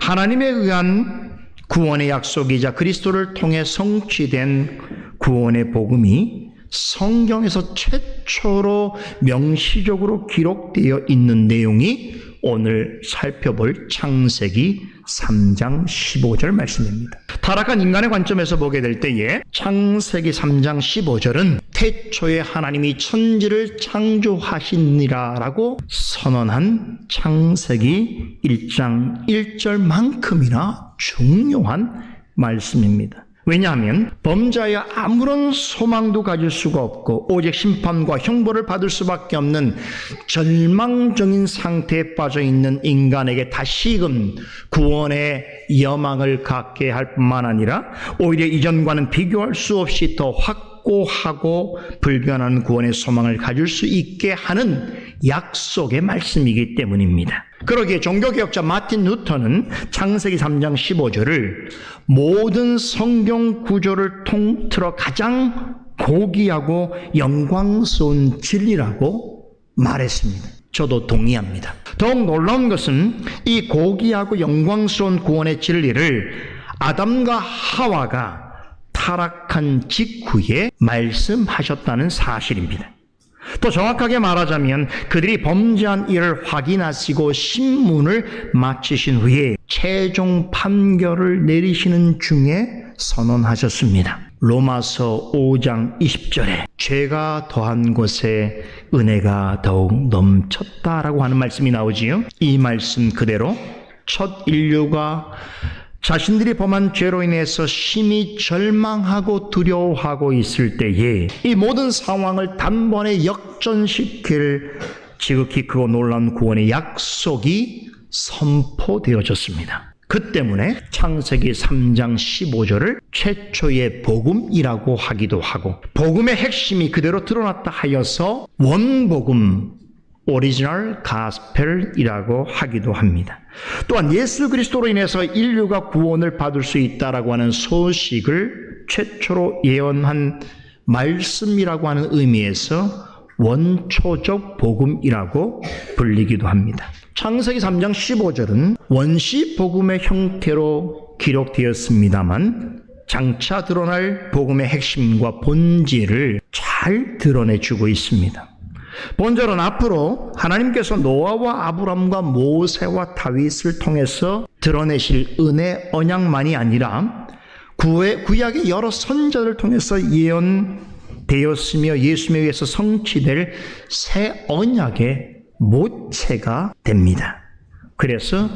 하나님에 의한 구원의 약속이자 그리스도를 통해 성취된 구원의 복음이 성경에서 최초로 명시적으로 기록되어 있는 내용이 오늘 살펴볼 창세기 3장 15절 말씀입니다. 타락한 인간의 관점에서 보게 될 때에 창세기 3장 15절은 태초에 하나님이 천지를 창조하시니라라고 선언한 창세기 1장 1절만큼이나 중요한 말씀입니다. 왜냐하면 범자의 아무런 소망도 가질 수가 없고 오직 심판과 형벌을 받을 수밖에 없는 절망적인 상태에 빠져 있는 인간에게 다시금 구원의 여망을 갖게 할 뿐만 아니라 오히려 이전과는 비교할 수 없이 더 확고하고 불변한 구원의 소망을 가질 수 있게 하는 약속의 말씀이기 때문입니다. 그러기에 종교개혁자 마틴 루터는 창세기 3장 15절을 모든 성경 구조를 통틀어 가장 고귀하고 영광스러운 진리라고 말했습니다. 저도 동의합니다. 더욱 놀라운 것은 이 고귀하고 영광스러운 구원의 진리를 아담과 하와가 타락한 직후에 말씀하셨다는 사실입니다. 또 정확하게 말하자면 그들이 범죄한 일을 확인하시고 신문을 마치신 후에 최종 판결을 내리시는 중에 선언하셨습니다. 로마서 5장 20절에 죄가 더한 곳에 은혜가 더욱 넘쳤다라고 하는 말씀이 나오지요. 이 말씀 그대로 첫 인류가 자신들이 범한 죄로 인해서 심히 절망하고 두려워하고 있을 때에 이 모든 상황을 단번에 역전시킬 지극히 크고 놀라운 구원의 약속이 선포되어졌습니다. 그 때문에 창세기 3장 15절을 최초의 복음이라고 하기도 하고 복음의 핵심이 그대로 드러났다 하여서 원복음 오리지널 가스펠이라고 하기도 합니다. 또한 예수 그리스도로 인해서 인류가 구원을 받을 수 있다라고 하는 소식을 최초로 예언한 말씀이라고 하는 의미에서 원초적 복음이라고 불리기도 합니다. 창세기 3장 15절은 원시 복음의 형태로 기록되었습니다만 장차 드러날 복음의 핵심과 본질을 잘 드러내주고 있습니다. 본절은 앞으로 하나님께서 노아와 아브람과 모세와 다윗을 통해서 드러내실 은혜 언약만이 아니라 구약의 여러 선자를 통해서 예언되었으며 예수님에 의해서 성취될 새 언약의 모체가 됩니다. 그래서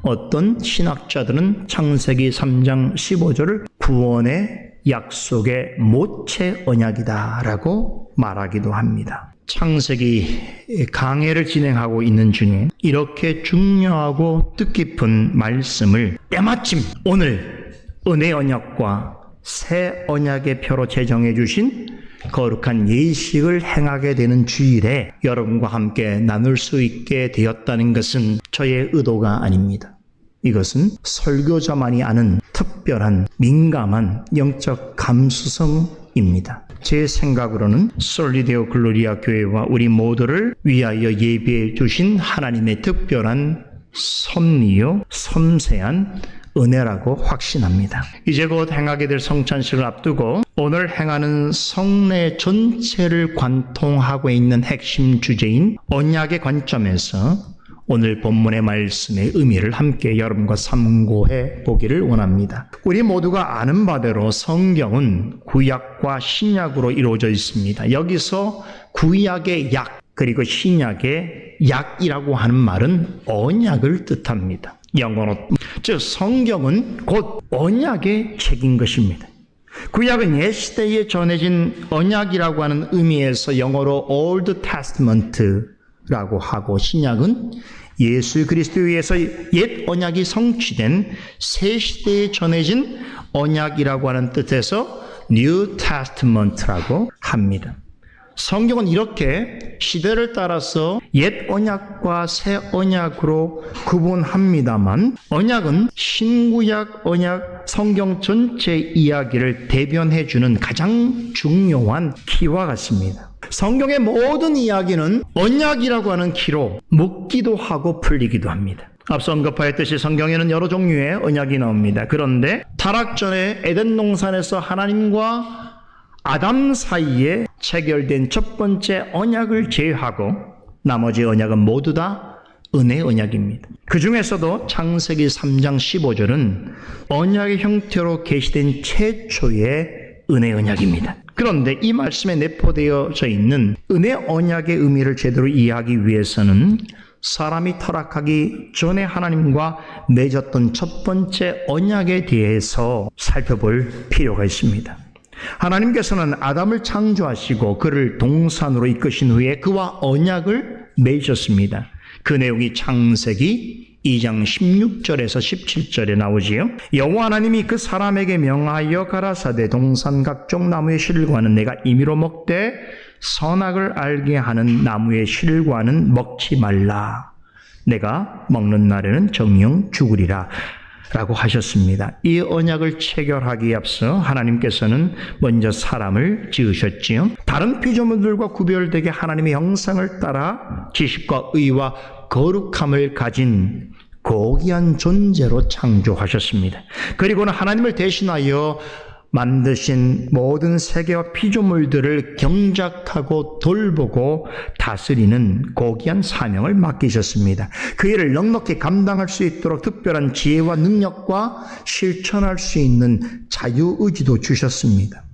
어떤 신학자들은 창세기 3장 15절을 구원의 약속의 모체 언약이다라고 말하기도 합니다. 창세기 강해를 진행하고 있는 중에 이렇게 중요하고 뜻깊은 말씀을 때마침 오늘 은혜 언약과 새 언약의 표로 제정해 주신 거룩한 예식을 행하게 되는 주일에 여러분과 함께 나눌 수 있게 되었다는 것은 저의 의도가 아닙니다. 이것은 설교자만이 아는 특별한 민감한 영적 감수성입니다. 제 생각으로는 솔리데오 글로리아 교회와 우리 모두를 위하여 예비해 주신 하나님의 특별한 섭리요 섬세한 은혜라고 확신합니다. 이제 곧 행하게 될 성찬식을 앞두고 오늘 행하는 성례 전체를 관통하고 있는 핵심 주제인 언약의 관점에서 오늘 본문의 말씀의 의미를 함께 여러분과 삼고해 보기를 원합니다. 우리 모두가 아는 바대로 성경은 구약과 신약으로 이루어져 있습니다. 여기서 구약의 약 그리고 신약의 약이라고 하는 말은 언약을 뜻합니다. 영어로 즉 성경은 곧 언약의 책인 것입니다. 구약은 옛시대에 전해진 언약이라고 하는 의미에서 영어로 Old Testament라고 하고 신약은 예수 그리스도에 의해서 옛 언약이 성취된 새 시대에 전해진 언약이라고 하는 뜻에서 New Testament라고 합니다. 성경은 이렇게 시대를 따라서 옛 언약과 새 언약으로 구분합니다만 언약은 신구약 언약 성경 전체 이야기를 대변해주는 가장 중요한 키와 같습니다. 성경의 모든 이야기는 언약이라고 하는 키로 묶기도 하고 풀리기도 합니다. 앞서 언급하였듯이 성경에는 여러 종류의 언약이 나옵니다. 그런데 타락 전에 에덴 동산에서 하나님과 아담 사이에 체결된 첫 번째 언약을 제외하고 나머지 언약은 모두 다 은혜 언약입니다. 그 중에서도 창세기 3장 15절은 언약의 형태로 계시된 최초의 은혜 언약입니다. 그런데 이 말씀에 내포되어져 있는 은혜 언약의 의미를 제대로 이해하기 위해서는 사람이 타락하기 전에 하나님과 맺었던 첫 번째 언약에 대해서 살펴볼 필요가 있습니다. 하나님께서는 아담을 창조하시고 그를 동산으로 이끄신 후에 그와 언약을 맺으셨습니다. 그 내용이 창세기 2장 16절에서 17절에 나오지요. 여호와 하나님이 그 사람에게 명하여 가라사대 동산 각종 나무의 실과는 내가 임의로 먹되 선악을 알게 하는 나무의 실과는 먹지 말라. 내가 먹는 날에는 정령 죽으리라 라고 하셨습니다. 이 언약을 체결하기에 앞서 하나님께서는 먼저 사람을 지으셨지요. 다른 피조물들과 구별되게 하나님의 형상을 따라 지식과 의와 거룩함을 가진 고귀한 존재로 창조하셨습니다. 그리고는 하나님을 대신하여 만드신 모든 세계와 피조물들을 경작하고 돌보고 다스리는 고귀한 사명을 맡기셨습니다. 그 일을 넉넉히 감당할 수 있도록 특별한 지혜와 능력과 실천할 수 있는 자유의지도 주셨습니다.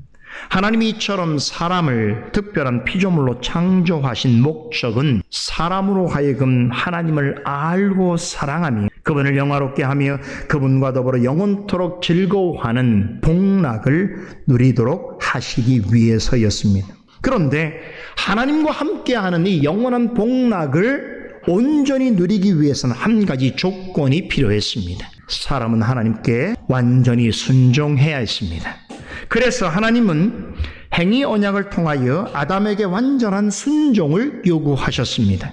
하나님이 이처럼 사람을 특별한 피조물로 창조하신 목적은 사람으로 하여금 하나님을 알고 사랑하며 그분을 영화롭게 하며 그분과 더불어 영원토록 즐거워하는 복락을 누리도록 하시기 위해서였습니다. 그런데 하나님과 함께하는 이 영원한 복락을 온전히 누리기 위해서는 한 가지 조건이 필요했습니다. 사람은 하나님께 완전히 순종해야 했습니다. 그래서 하나님은 행위 언약을 통하여 아담에게 완전한 순종을 요구하셨습니다.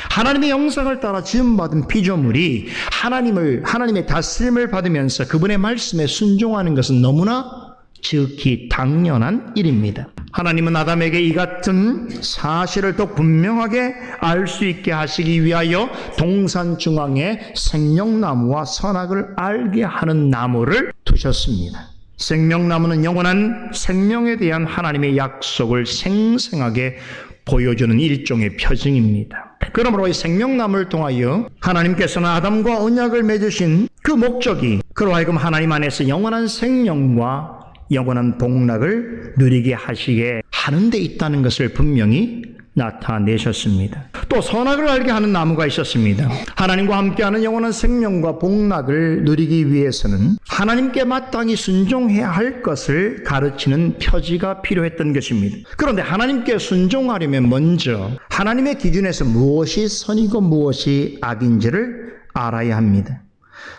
하나님의 형상을 따라 지음받은 피조물이 하나님의 다스림을 받으면서 그분의 말씀에 순종하는 것은 너무나 지극히 당연한 일입니다. 하나님은 아담에게 이 같은 사실을 더 분명하게 알 수 있게 하시기 위하여 동산 중앙에 생명나무와 선악을 알게 하는 나무를 두셨습니다. 생명나무는 영원한 생명에 대한 하나님의 약속을 생생하게 보여주는 일종의 표징입니다. 그러므로 이 생명나무를 통하여 하나님께서는 아담과 언약을 맺으신 그 목적이 그로 하여금 하나님 안에서 영원한 생명과 영원한 복락을 누리게 하시게 하는 데 있다는 것을 분명히 나타내셨습니다. 또 선악을 알게 하는 나무가 있었습니다. 하나님과 함께하는 영원한 생명과 복락을 누리기 위해서는 하나님께 마땅히 순종해야 할 것을 가르치는 표지가 필요했던 것입니다. 그런데 하나님께 순종하려면 먼저 하나님의 기준에서 무엇이 선이고 무엇이 악인지를 알아야 합니다.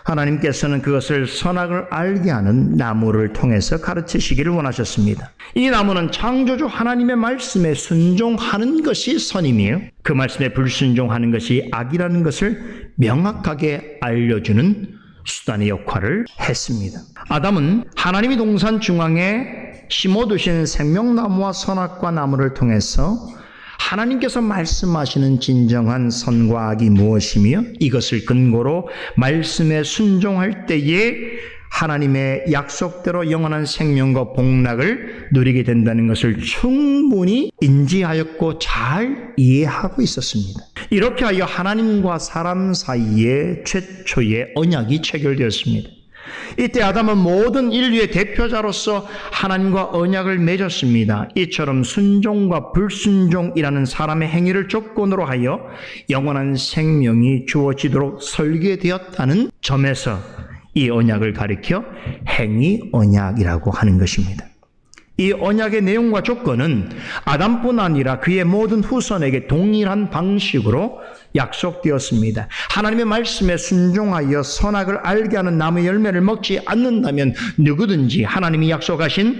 하나님께서는 그것을 선악을 알게 하는 나무를 통해서 가르치시기를 원하셨습니다. 이 나무는 창조주 하나님의 말씀에 순종하는 것이 선이며 그 말씀에 불순종하는 것이 악이라는 것을 명확하게 알려주는 수단의 역할을 했습니다. 아담은 하나님이 동산 중앙에 심어두신 생명나무와 선악과 나무를 통해서 하나님께서 말씀하시는 진정한 선과 악이 무엇이며 이것을 근거로 말씀에 순종할 때에 하나님의 약속대로 영원한 생명과 복락을 누리게 된다는 것을 충분히 인지하였고 잘 이해하고 있었습니다. 이렇게 하여 하나님과 사람 사이에 최초의 언약이 체결되었습니다. 이때 아담은 모든 인류의 대표자로서 하나님과 언약을 맺었습니다. 이처럼 순종과 불순종이라는 사람의 행위를 조건으로 하여 영원한 생명이 주어지도록 설계되었다는 점에서 이 언약을 가리켜 행위 언약이라고 하는 것입니다. 이 언약의 내용과 조건은 아담뿐 아니라 그의 모든 후손에게 동일한 방식으로 약속되었습니다. 하나님의 말씀에 순종하여 선악을 알게 하는 나무의 열매를 먹지 않는다면 누구든지 하나님이 약속하신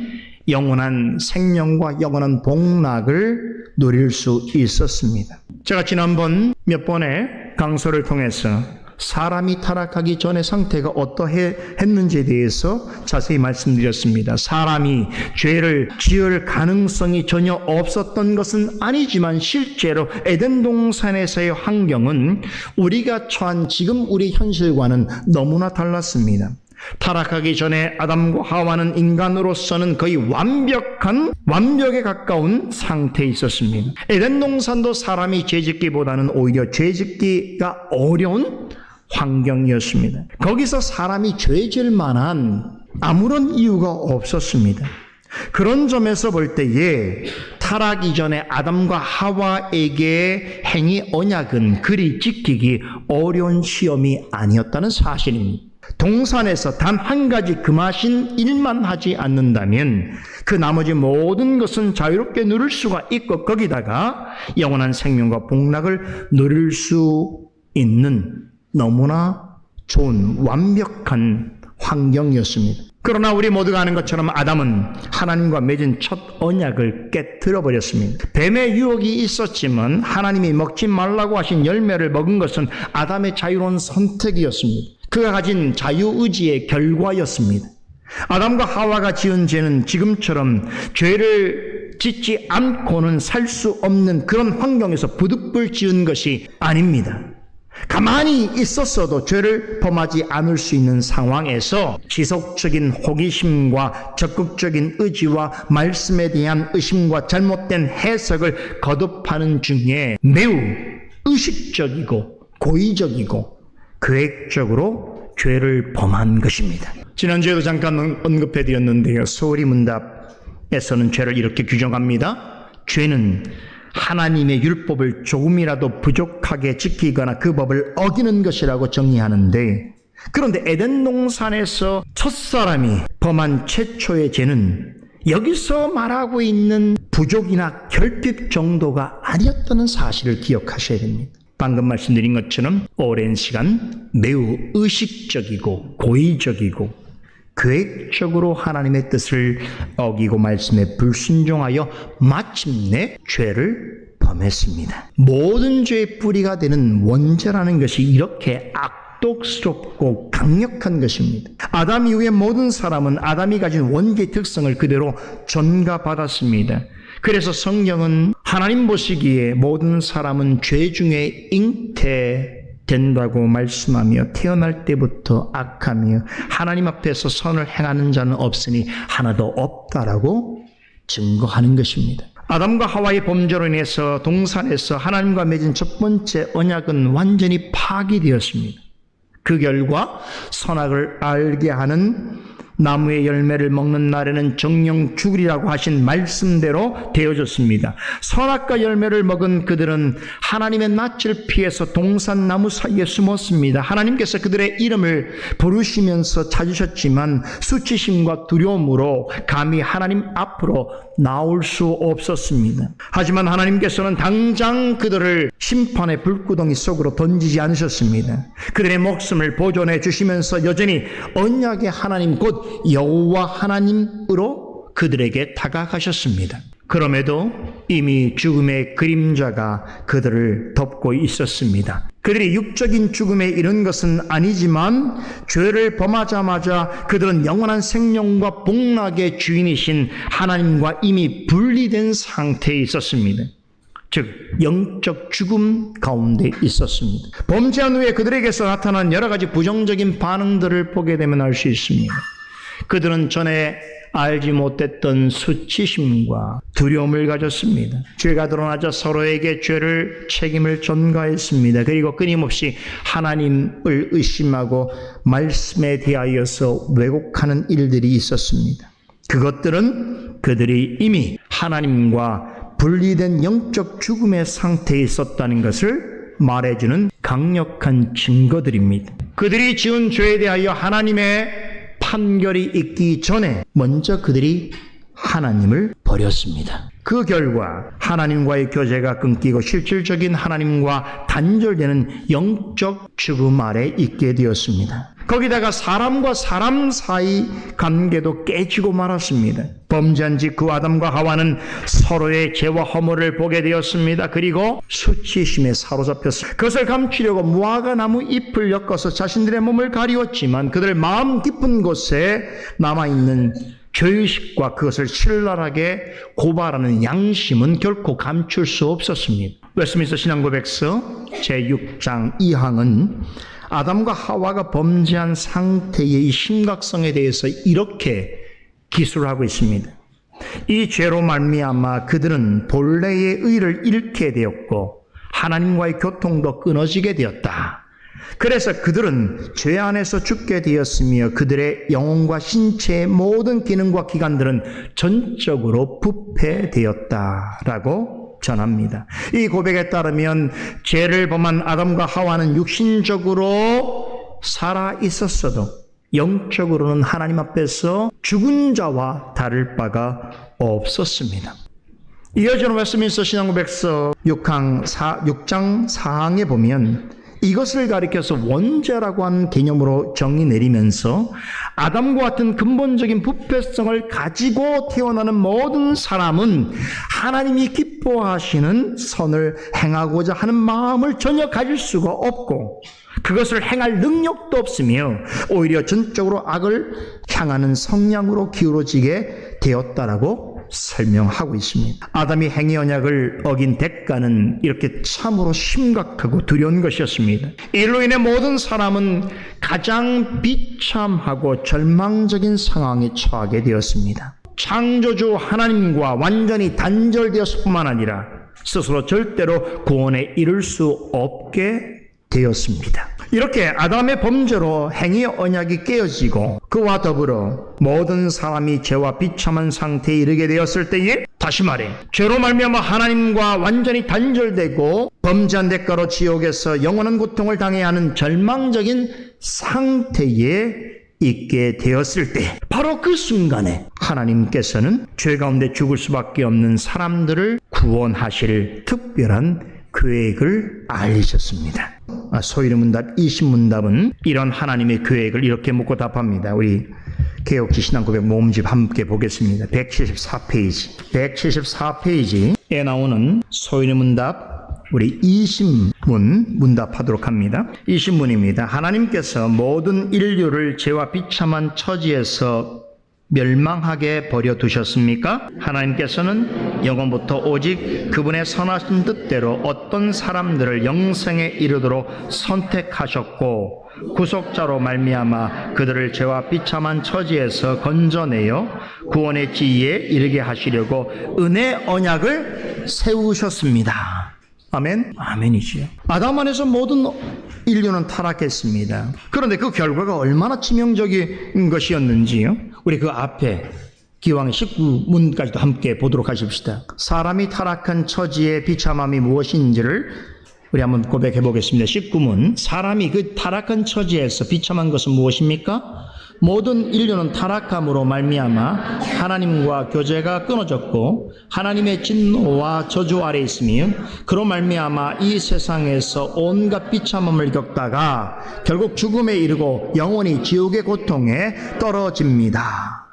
영원한 생명과 영원한 복락을 누릴 수 있었습니다. 제가 지난번 몇 번의 강서를 통해서 사람이 타락하기 전의 상태가 어떠했는지에 대해서 자세히 말씀드렸습니다. 사람이 죄를 지을 가능성이 전혀 없었던 것은 아니지만 실제로 에덴 동산에서의 환경은 우리가 처한 지금 우리 현실과는 너무나 달랐습니다. 타락하기 전에 아담과 하와는 인간으로서는 거의 완벽에 가까운 상태에 있었습니다. 에덴 동산도 사람이 죄짓기보다는 오히려 죄짓기가 어려운 환경이었습니다. 거기서 사람이 죄질 만한 아무런 이유가 없었습니다. 그런 점에서 볼 때에 타락 이전에 아담과 하와에게 행위 언약은 그리 지키기 어려운 시험이 아니었다는 사실입니다. 동산에서 단 한 가지 금하신 일만 하지 않는다면 그 나머지 모든 것은 자유롭게 누릴 수가 있고 거기다가 영원한 생명과 복락을 누릴 수 있는 너무나 좋은 완벽한 환경이었습니다. 그러나 우리 모두가 아는 것처럼 아담은 하나님과 맺은 첫 언약을 깨뜨려 버렸습니다. 뱀의 유혹이 있었지만 하나님이 먹지 말라고 하신 열매를 먹은 것은 아담의 자유로운 선택이었습니다. 그가 가진 자유의지의 결과였습니다. 아담과 하와가 지은 죄는 지금처럼 죄를 짓지 않고는 살 수 없는 그런 환경에서 부득불 지은 것이 아닙니다. 가만히 있었어도 죄를 범하지 않을 수 있는 상황에서 지속적인 호기심과 적극적인 의지와 말씀에 대한 의심과 잘못된 해석을 거듭하는 중에 매우 의식적이고 고의적이고 계획적으로 죄를 범한 것입니다. 지난주에도 잠깐 언급해드렸는데요. 소리문답에서는 죄를 이렇게 규정합니다. 죄는 하나님의 율법을 조금이라도 부족하게 지키거나 그 법을 어기는 것이라고 정의하는데, 그런데 에덴 동산에서 첫사람이 범한 최초의 죄는 여기서 말하고 있는 부족이나 결핍 정도가 아니었다는 사실을 기억하셔야 됩니다. 방금 말씀드린 것처럼 오랜 시간 매우 의식적이고 고의적이고 계획적으로 하나님의 뜻을 어기고 말씀에 불순종하여 마침내 죄를 범했습니다. 모든 죄의 뿌리가 되는 원죄라는 것이 이렇게 악독스럽고 강력한 것입니다. 아담 이후의 모든 사람은 아담이 가진 원죄의 특성을 그대로 전가받았습니다. 그래서 성경은 하나님 보시기에 모든 사람은 죄 중에 잉태된다고 말씀하며 태어날 때부터 악하며 하나님 앞에서 선을 행하는 자는 없으니 하나도 없다라고 증거하는 것입니다. 아담과 하와의 범죄로 인해서 동산에서 하나님과 맺은 첫 번째 언약은 완전히 파기되었습니다. 그 결과 선악을 알게 하는 나무의 열매를 먹는 날에는 정령 죽으리라고 하신 말씀대로 되어졌습니다. 선악과 열매를 먹은 그들은 하나님의 낯을 피해서 동산 나무 사이에 숨었습니다. 하나님께서 그들의 이름을 부르시면서 찾으셨지만 수치심과 두려움으로 감히 하나님 앞으로 나올 수 없었습니다. 하지만 하나님께서는 당장 그들을 심판의 불구덩이 속으로 던지지 않으셨습니다. 그들의 목숨을 보존해 주시면서 여전히 언약의 하나님 곧 여호와 하나님으로 그들에게 다가가셨습니다. 그럼에도 이미 죽음의 그림자가 그들을 덮고 있었습니다. 그들이 육적인 죽음에 이른 것은 아니지만 죄를 범하자마자 그들은 영원한 생명과 복락의 주인이신 하나님과 이미 분리된 상태에 있었습니다. 즉 영적 죽음 가운데 있었습니다. 범죄한 후에 그들에게서 나타난 여러 가지 부정적인 반응들을 보게 되면 알 수 있습니다. 그들은 전에 알지 못했던 수치심과 두려움을 가졌습니다. 죄가 드러나자 서로에게 죄를 책임을 전가했습니다. 그리고 끊임없이 하나님을 의심하고 말씀에 대하여서 왜곡하는 일들이 있었습니다. 그것들은 그들이 이미 하나님과 분리된 영적 죽음의 상태에 있었다는 것을 말해주는 강력한 증거들입니다. 그들이 지은 죄에 대하여 하나님의 판결이 있기 전에 먼저 그들이 하나님을 버렸습니다. 그 결과 하나님과의 교제가 끊기고 실질적인 하나님과 단절되는 영적 죽음 아래 있게 되었습니다. 거기다가 사람과 사람 사이 관계도 깨지고 말았습니다. 범죄한 지 그 아담과 하와는 서로의 죄와 허물을 보게 되었습니다. 그리고 수치심에 사로잡혔습니다. 그것을 감추려고 무화과 나무 잎을 엮어서 자신들의 몸을 가리웠지만 그들 마음 깊은 곳에 남아있는 죄의식과 그것을 신랄하게 고발하는 양심은 결코 감출 수 없었습니다. 웨스민스터 신앙고백서 제6장 2항은 아담과 하와가 범죄한 상태의 이 심각성에 대해서 이렇게 기술하고 있습니다. 이 죄로 말미암아 그들은 본래의 의를 잃게 되었고 하나님과의 교통도 끊어지게 되었다. 그래서 그들은 죄 안에서 죽게 되었으며 그들의 영혼과 신체의 모든 기능과 기관들은 전적으로 부패되었다라고 전합니다. 이 고백에 따르면 죄를 범한 아담과 하와는 육신적으로 살아 있었어도 영적으로는 하나님 앞에서 죽은 자와 다를 바가 없었습니다. 이어지는 웨스민스터 신앙고백서 6장 4항에 보면 이것을 가리켜서 원죄라고 하는 개념으로 정의 내리면서 아담과 같은 근본적인 부패성을 가지고 태어나는 모든 사람은 하나님이 기뻐하시는 선을 행하고자 하는 마음을 전혀 가질 수가 없고 그것을 행할 능력도 없으며 오히려 전적으로 악을 향하는 성향으로 기울어지게 되었다라고 설명하고 있습니다. 아담이 행위 언약을 어긴 대가는 이렇게 참으로 심각하고 두려운 것이었습니다. 이로 인해 모든 사람은 가장 비참하고 절망적인 상황에 처하게 되었습니다. 창조주 하나님과 완전히 단절되었을 뿐만 아니라 스스로 절대로 구원에 이를 수 없게 되었습니다. 이렇게 아담의 범죄로 행위 언약이 깨어지고 그와 더불어 모든 사람이 죄와 비참한 상태에 이르게 되었을 때에 다시 말해 죄로 말미암아 하나님과 완전히 단절되고 범죄한 대가로 지옥에서 영원한 고통을 당해야 하는 절망적인 상태에 있게 되었을 때 바로 그 순간에 하나님께서는 죄 가운데 죽을 수밖에 없는 사람들을 구원하실 특별한 계획을 알리셨습니다. 소위의 문답 20문답은 이런 하나님의 계획을 이렇게 묻고 답합니다. 우리 개혁지 신앙고백 모음집 함께 보겠습니다. 174페이지 174페이지에 나오는 소위의 문답 우리 20문 문답하도록 합니다. 20문입니다. 하나님께서 모든 인류를 죄와 비참한 처지에서 멸망하게 버려두셨습니까? 하나님께서는 영원부터 오직 그분의 선하신 뜻대로 어떤 사람들을 영생에 이르도록 선택하셨고 구속자로 말미암아 그들을 죄와 비참한 처지에서 건져내어 구원의 지위에 이르게 하시려고 은혜 언약을 세우셨습니다. 아멘? 아멘이지요. 아담 안에서 모든 인류는 타락했습니다. 그런데 그 결과가 얼마나 치명적인 것이었는지요. 우리 그 앞에 기왕 19문까지도 함께 보도록 하십시다. 사람이 타락한 처지의 비참함이 무엇인지를 우리 한번 고백해 보겠습니다. 19문 사람이 그 타락한 처지에서 비참한 것은 무엇입니까? 모든 인류는 타락함으로 말미암아 하나님과 교제가 끊어졌고 하나님의 진노와 저주 아래 있으며 그로 말미암아 이 세상에서 온갖 비참함을 겪다가 결국 죽음에 이르고 영원히 지옥의 고통에 떨어집니다.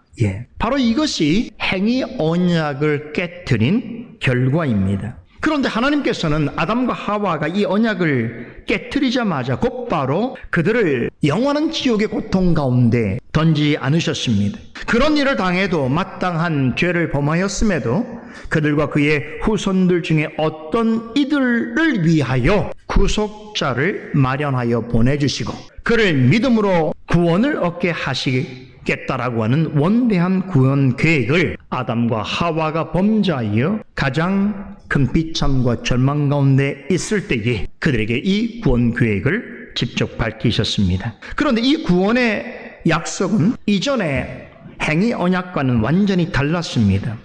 바로 이것이 행위 언약을 깨트린 결과입니다. 그런데 하나님께서는 아담과 하와가 이 언약을 깨트리자마자 곧바로 그들을 영원한 지옥의 고통 가운데 던지지 않으셨습니다. 그런 일을 당해도 마땅한 죄를 범하였음에도 그들과 그의 후손들 중에 어떤 이들을 위하여 구속자를 마련하여 보내주시고 그를 믿음으로 구원을 얻게 하시겠다라고 하는 원대한 구원 계획을 아담과 하와가 범죄하여 가장 큰 비참과 절망 가운데 있을 때에 그들에게 이 구원 계획을 직접 밝히셨습니다. 그런데 이 구원의 약속은 이전의 행위 언약과는 완전히 달랐습니다.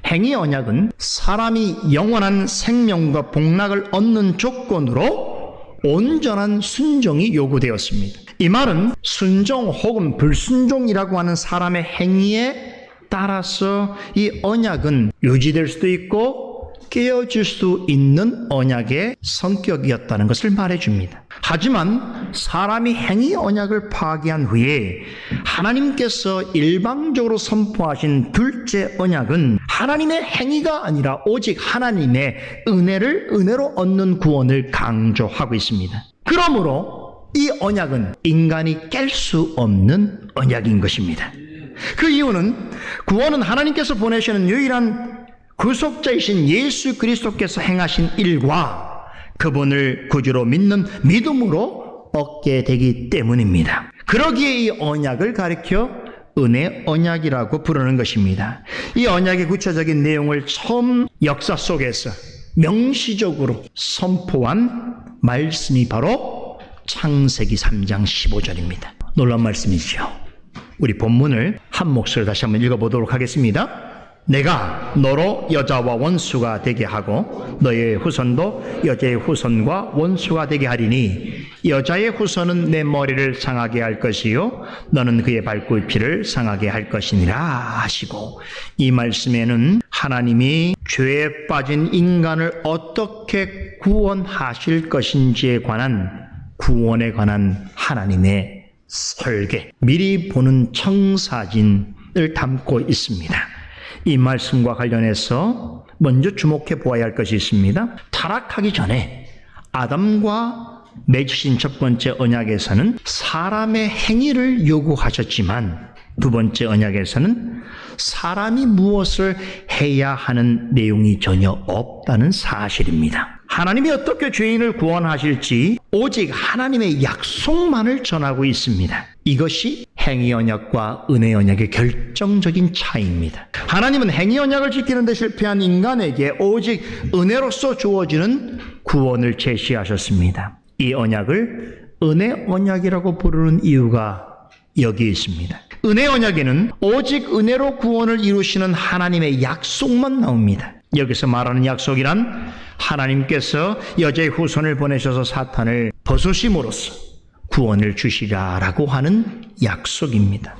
행위 언약은 사람이 영원한 생명과 복락을 얻는 조건으로 온전한 순종이 요구되었습니다. 이 말은 순종 혹은 불순종이라고 하는 사람의 행위에 따라서 이 언약은 유지될 수도 있고 깨어질 수 있는 언약의 성격이었다는 것을 말해줍니다. 하지만 사람이 행위 언약을 파기한 후에 하나님께서 일방적으로 선포하신 둘째 언약은 하나님의 행위가 아니라 오직 하나님의 은혜로 얻는 구원을 강조하고 있습니다. 그러므로 이 언약은 인간이 깰 수 없는 언약인 것입니다. 그 이유는 구원은 하나님께서 보내시는 유일한 구속자이신 예수 그리스도께서 행하신 일과 그분을 구주로 믿는 믿음으로 얻게 되기 때문입니다. 그러기에 이 언약을 가리켜 은혜 언약이라고 부르는 것입니다. 이 언약의 구체적인 내용을 처음 역사 속에서 명시적으로 선포한 말씀이 바로 창세기 3장 15절입니다. 놀라운 말씀이죠. 우리 본문을 한 목소리로 다시 한번 읽어보도록 하겠습니다. 내가 너로 여자와 원수가 되게 하고 너의 후손도 여자의 후손과 원수가 되게 하리니 여자의 후손은 내 머리를 상하게 할 것이요 너는 그의 발굽이를 상하게 할 것이니라 하시고, 이 말씀에는 하나님이 죄에 빠진 인간을 어떻게 구원하실 것인지에 관한 구원에 관한 하나님의 설계, 미리 보는 청사진을 담고 있습니다. 이 말씀과 관련해서 먼저 주목해 보아야 할 것이 있습니다. 타락하기 전에 아담과 맺으신 첫 번째 언약에서는 사람의 행위를 요구하셨지만 두 번째 언약에서는 사람이 무엇을 해야 하는 내용이 전혀 없다는 사실입니다. 하나님이 어떻게 죄인을 구원하실지 오직 하나님의 약속만을 전하고 있습니다. 이것이 행위 언약과 은혜 언약의 결정적인 차이입니다. 하나님은 행위 언약을 지키는 데 실패한 인간에게 오직 은혜로서 주어지는 구원을 제시하셨습니다. 이 언약을 은혜 언약이라고 부르는 이유가 여기에 있습니다. 은혜 언약에는 오직 은혜로 구원을 이루시는 하나님의 약속만 나옵니다. 여기서 말하는 약속이란 하나님께서 여자의 후손을 보내셔서 사탄을 벗으심으로써 구원을 주시라라고 하는 약속입니다.